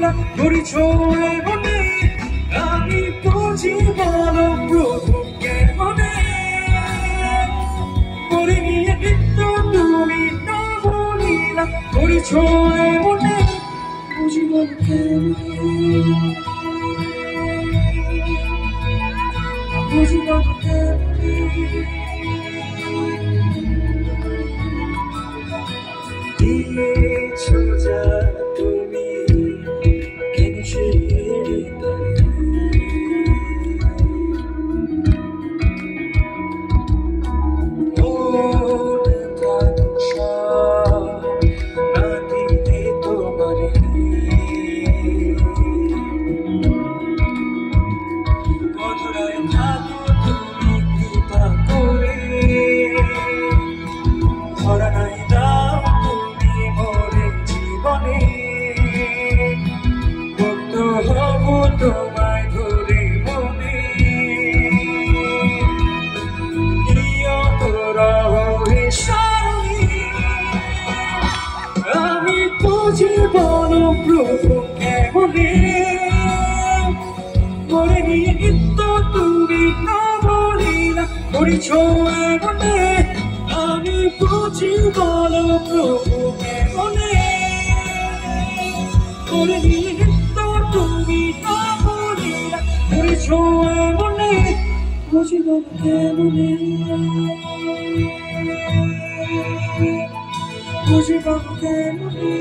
লীলা করিছ মনে আমি বুঝি বলো প্রভু কেমনে করে নিয়ে নিত্য তুমি নবলীলা করিছ মনে বুঝি বলো কেমনে বুঝি বলো কেমনে দিয়েছো যা তুমি কেন সে তোমায় ধরে মনে নিয়ত রহে সারি আমি বুঝি বলো প্রভু কেমনে করে নিয়ে নিত্য তুমি নবলীলা করিছ মনে আমি বুঝি বলো প্রভু কেমনে করে নিয়ে নিত্য তুমি করিছ মনে বুঝি বলো কেমনে বুঝি বলো কেমনে